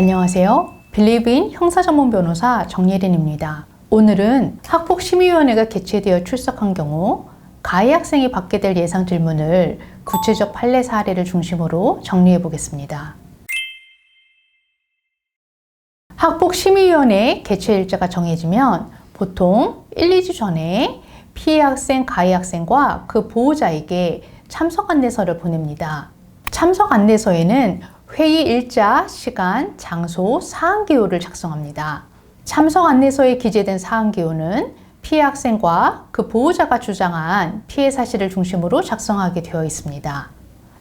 안녕하세요. 빌리브인 형사전문 변호사 정예린입니다. 오늘은 학폭심의위원회가 개최되어 출석한 경우 가해 학생이 받게 될 예상 질문을 구체적 판례 사례를 중심으로 정리해 보겠습니다. 학폭심의위원회 개최 일자가 정해지면 보통 1, 2주 전에 피해 학생, 가해 학생과 그 보호자에게 참석 안내서를 보냅니다. 참석 안내서에는 회의 일자, 시간, 장소, 사항기호를 작성합니다. 참석 안내서에 기재된 사항기호는 피해 학생과 그 보호자가 주장한 피해 사실을 중심으로 작성하게 되어 있습니다.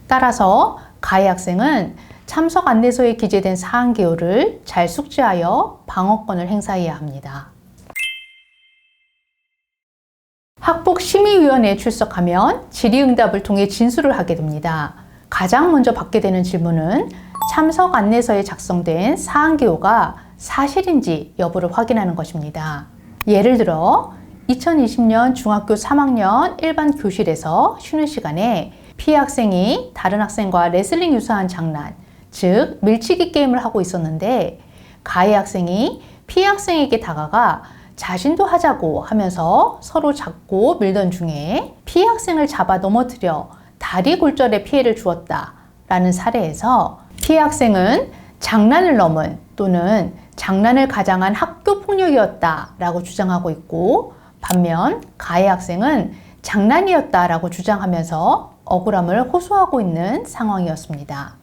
따라서 가해 학생은 참석 안내서에 기재된 사항기호를 잘 숙지하여 방어권을 행사해야 합니다. 학폭심의위원회에 출석하면 질의응답을 통해 진술을 하게 됩니다. 가장 먼저 받게 되는 질문은 참석 안내서에 작성된 사항기호가 사실인지 여부를 확인하는 것입니다. 예를 들어 2020년 중학교 3학년 일반 교실에서 쉬는 시간에 피해 학생이 다른 학생과 레슬링 유사한 장난, 즉 밀치기 게임을 하고 있었는데 가해 학생이 피해 학생에게 다가가 자신도 하자고 하면서 서로 잡고 밀던 중에 피해 학생을 잡아 넘어뜨려 다리 골절에 피해를 주었다 라는 사례에서 피해 학생은 장난을 넘은 또는 장난을 가장한 학교 폭력이었다 라고 주장하고 있고, 반면 가해 학생은 장난이었다 라고 주장하면서 억울함을 호소하고 있는 상황이었습니다.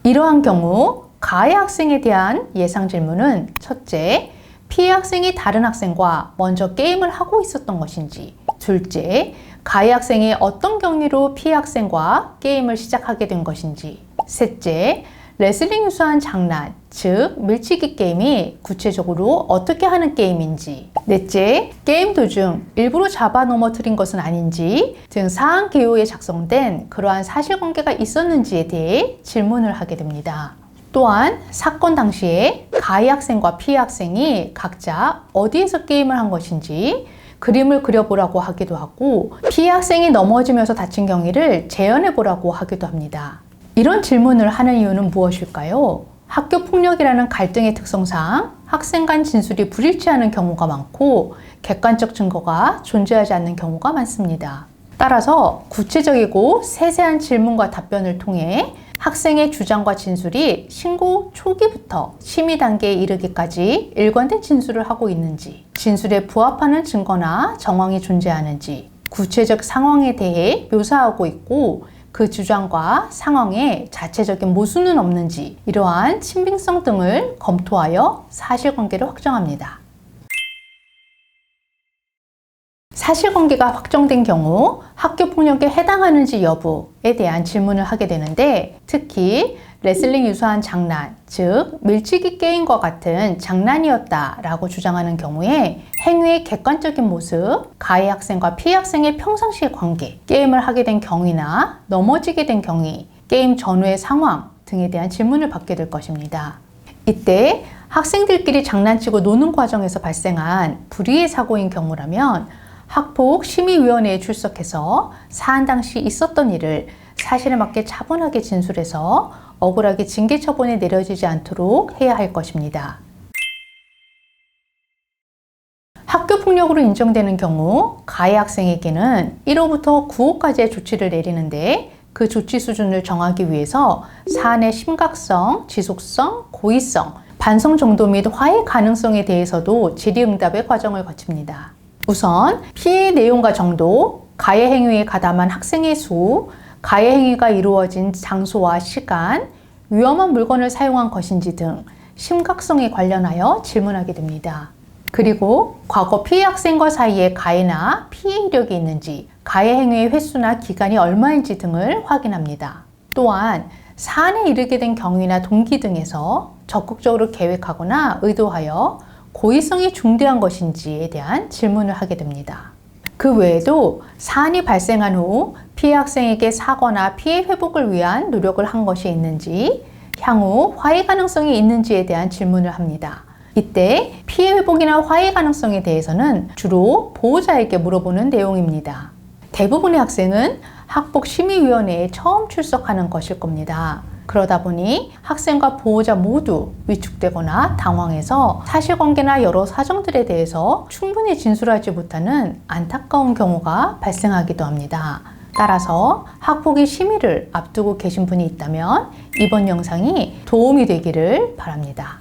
이러한 경우 가해 학생에 대한 예상 질문은 첫째, 피해 학생이 다른 학생과 먼저 게임을 하고 있었던 것인지, 둘째, 가해 학생이 어떤 경위로 피해 학생과 게임을 시작하게 된 것인지, 셋째, 레슬링 유사한 장난, 즉 밀치기 게임이 구체적으로 어떻게 하는 게임인지, 넷째, 게임 도중 일부러 잡아 넘어뜨린 것은 아닌지 등 사항 기호에 작성된 그러한 사실관계가 있었는지에 대해 질문을 하게 됩니다. 또한 사건 당시에 가해 학생과 피해 학생이 각자 어디에서 게임을 한 것인지 그림을 그려보라고 하기도 하고, 피해 학생이 넘어지면서 다친 경위를 재현해보라고 하기도 합니다. 이런 질문을 하는 이유는 무엇일까요? 학교 폭력이라는 갈등의 특성상 학생 간 진술이 불일치하는 경우가 많고 객관적 증거가 존재하지 않는 경우가 많습니다. 따라서 구체적이고 세세한 질문과 답변을 통해 학생의 주장과 진술이 신고 초기부터 심의 단계에 이르기까지 일관된 진술을 하고 있는지, 진술에 부합하는 증거나 정황이 존재하는지, 구체적 상황에 대해 묘사하고 있고 그 주장과 상황에 자체적인 모순은 없는지, 이러한 친빙성 등을 검토하여 사실관계를 확정합니다. 사실관계가 확정된 경우 학교폭력에 해당하는지 여부에 대한 질문을 하게 되는데, 특히 레슬링 유사한 장난, 즉 밀치기 게임과 같은 장난이었다라고 주장하는 경우에 행위의 객관적인 모습, 가해 학생과 피해 학생의 평상시의 관계, 게임을 하게 된 경위나 넘어지게 된 경위, 게임 전후의 상황 등에 대한 질문을 받게 될 것입니다. 이때 학생들끼리 장난치고 노는 과정에서 발생한 불의의 사고인 경우라면 학폭심의위원회에 출석해서 사안 당시 있었던 일을 사실에 맞게 차분하게 진술해서 억울하게 징계 처분이 내려지지 않도록 해야 할 것입니다. 학교폭력으로 인정되는 경우 가해 학생에게는 1호부터 9호까지의 조치를 내리는데, 그 조치 수준을 정하기 위해서 사안의 심각성, 지속성, 고의성, 반성 정도 및 화해 가능성에 대해서도 질의응답의 과정을 거칩니다. 우선 피해의 내용과 정도, 가해 행위에 가담한 학생의 수, 가해 행위가 이루어진 장소와 시간, 위험한 물건을 사용한 것인지 등 심각성에 관련하여 질문하게 됩니다. 그리고 과거 피해 학생과 사이에 가해나 피해 이력이 있는지, 가해 행위의 횟수나 기간이 얼마인지 등을 확인합니다. 또한 사안에 이르게 된 경위나 동기 등에서 적극적으로 계획하거나 의도하여 고의성이 중대한 것인지에 대한 질문을 하게 됩니다. 그 외에도 사안이 발생한 후 피해 학생에게 사과나 피해 회복을 위한 노력을 한 것이 있는지, 향후 화해 가능성이 있는지에 대한 질문을 합니다. 이때 피해 회복이나 화해 가능성에 대해서는 주로 보호자에게 물어보는 내용입니다. 대부분의 학생은 학폭심의위원회에 처음 출석하는 것일 겁니다. 그러다 보니 학생과 보호자 모두 위축되거나 당황해서 사실관계나 여러 사정들에 대해서 충분히 진술하지 못하는 안타까운 경우가 발생하기도 합니다. 따라서 학폭위 심의를 앞두고 계신 분이 있다면 이번 영상이 도움이 되기를 바랍니다.